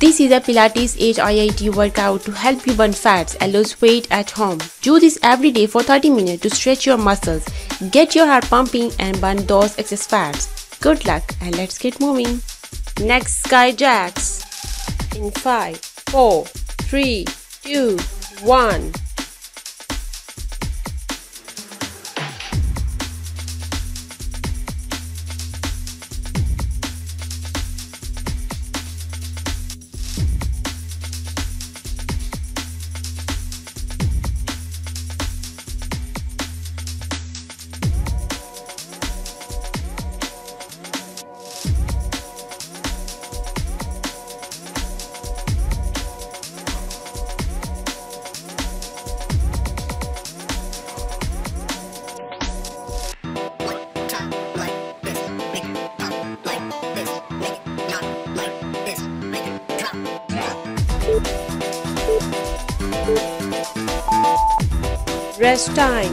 This is a Pilates HIIT workout to help you burn fats and lose weight at home. Do this every day for 30 minutes to stretch your muscles, get your heart pumping and burn those excess fats. Good luck and let's get moving. Next, sky jacks. In 5, 4, 3, 2, 1. Rest time.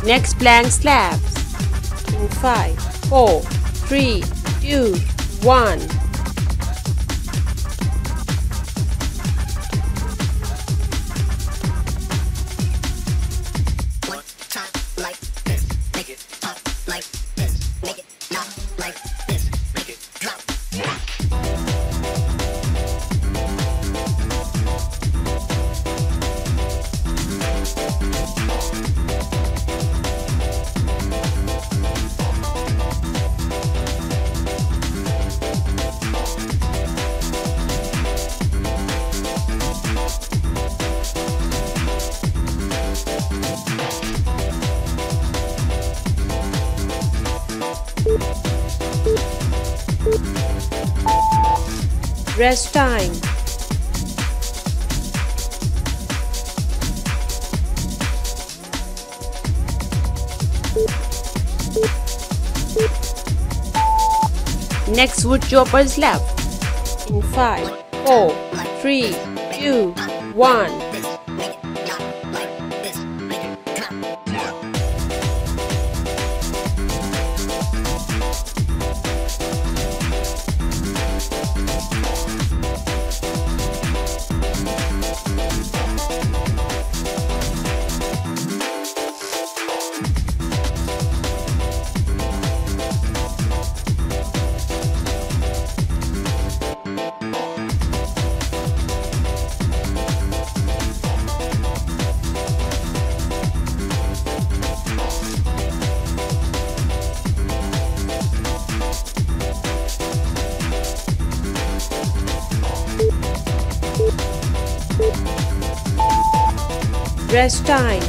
Next, plank slabs. In 5, 4, 3, 2, 1. Rest time. Next, wood choppers left. In 5, 4, 3, 2, 1. Rest time.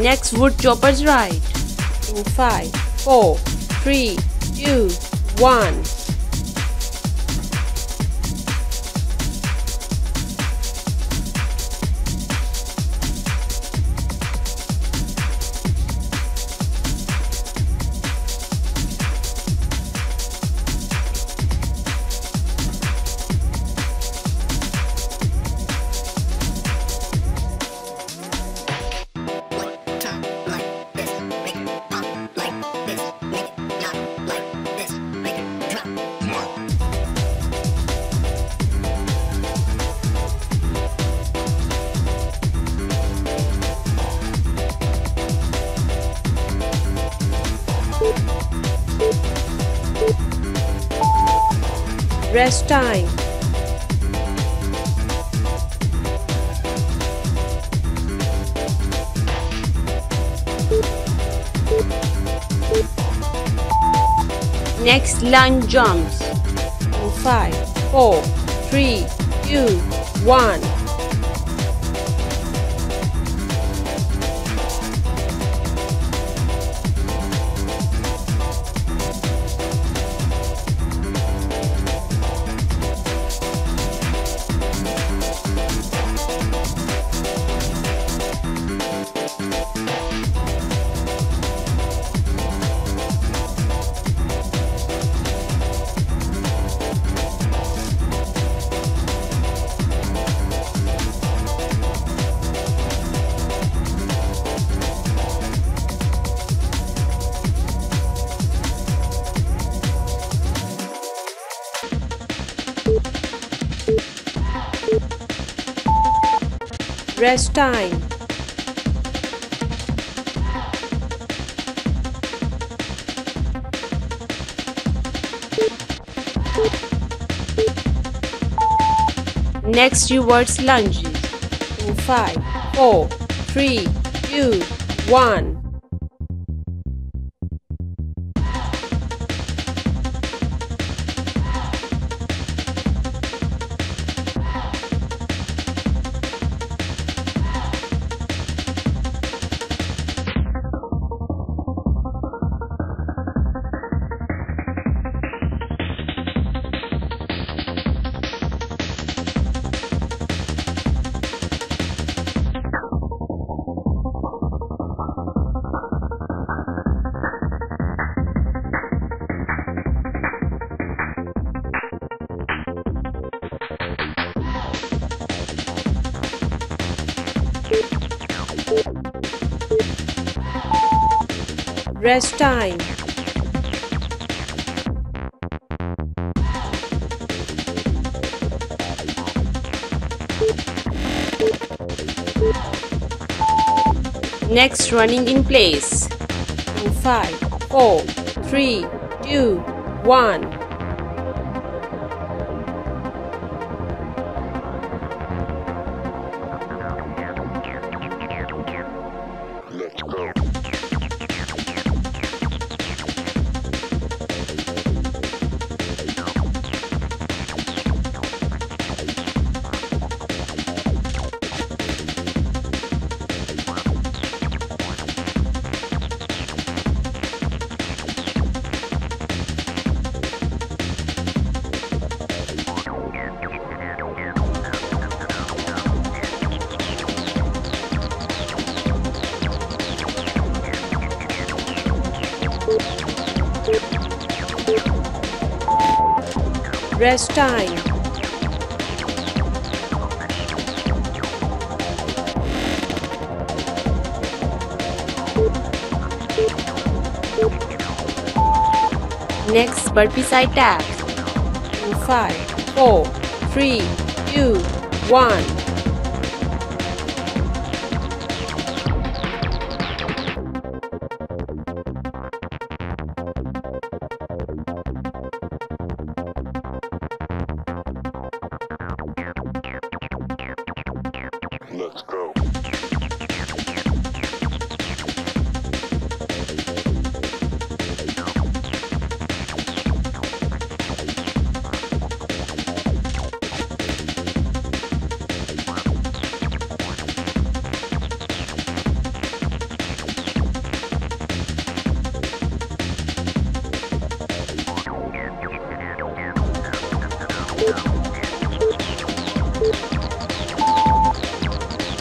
Next, wood choppers right. In 5, 4, 3, 2, 1. Rest time. Next, lunge jumps. In 5, 4, 3, 2, 1. Rest time. Next reverse lunges in 5, 4, 3, 2, 1. Rest time. Next, running in place in 5, 4, 3, 2, 1. Rest time. Next, burpee side taps in 5, 4, 3, 2, 1. Let's go.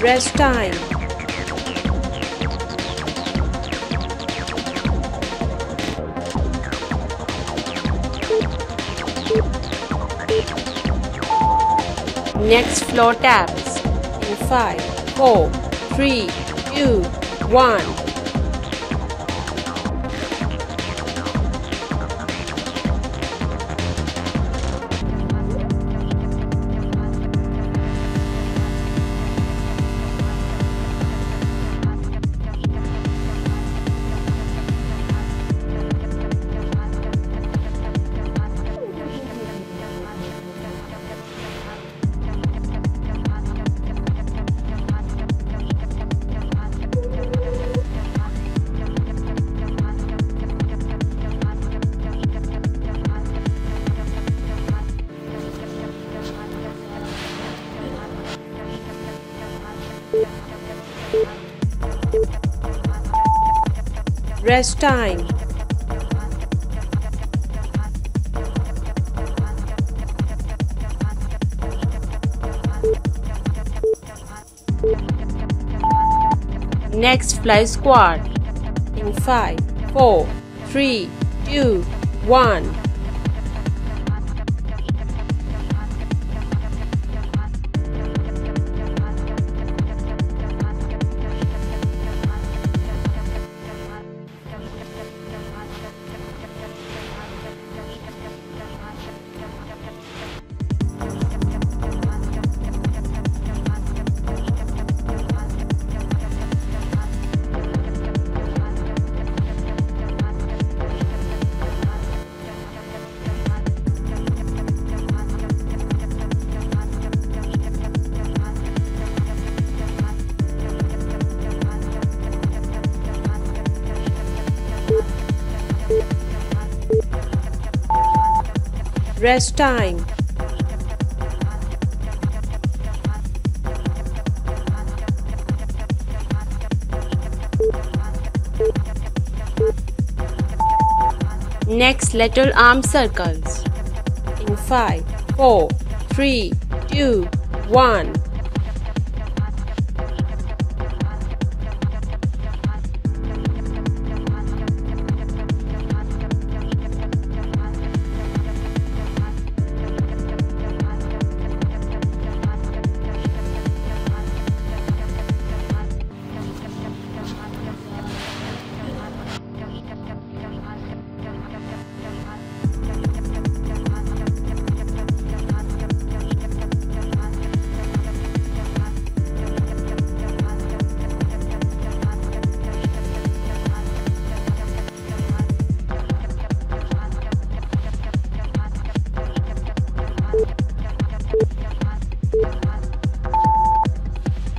Rest time. Next, floor taps in 5, 4, 3, 2, 1. Rest time. Next, fly squat in 5, 4, 3, 2, 1. Rest time. Next, lateral arm circles. In 5, 4, 3, 2, 1.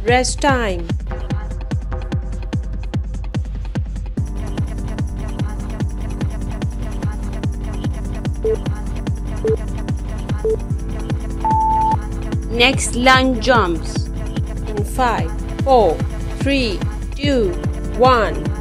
Rest time. Next, lunge jumps. In 5, 4, 3, 2, 1.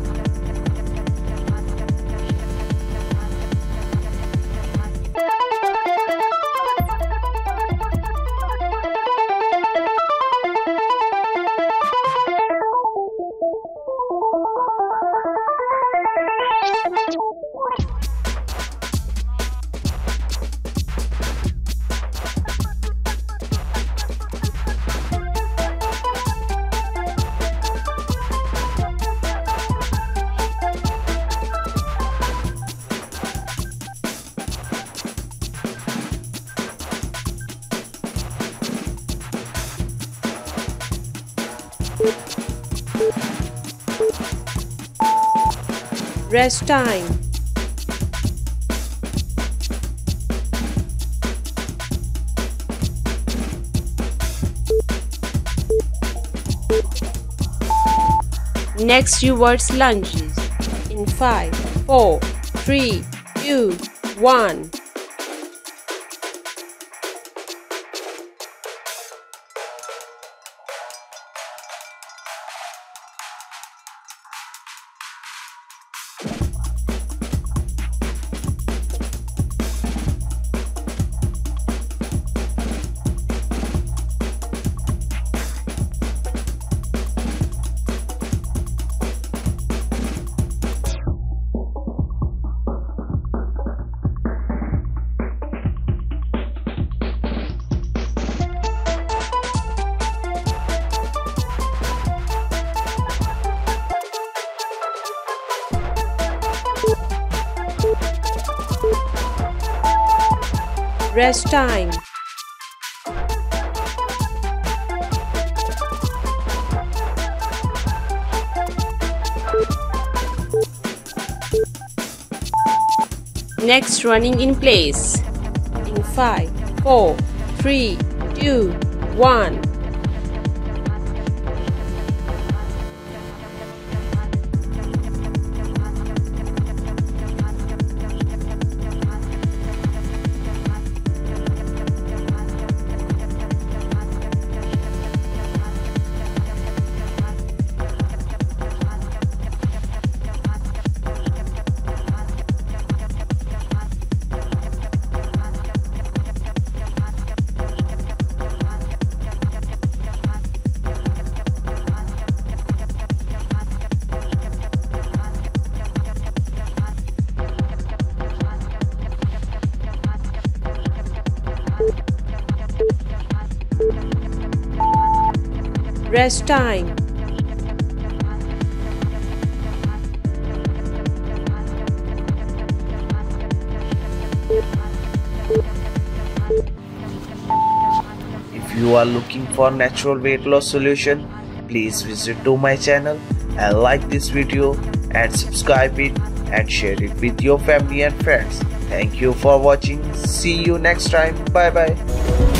Rest time. Next, reverse lunges. In 5, 4, 3, 2, 1. Rest time. Next, running in place. In 5, 4, 3, 2, 1. Rest time. If you are looking for natural weight loss solution, please visit to my channel and like this video and subscribe it and share it with your family and friends. Thank you for watching. See you next time. Bye bye.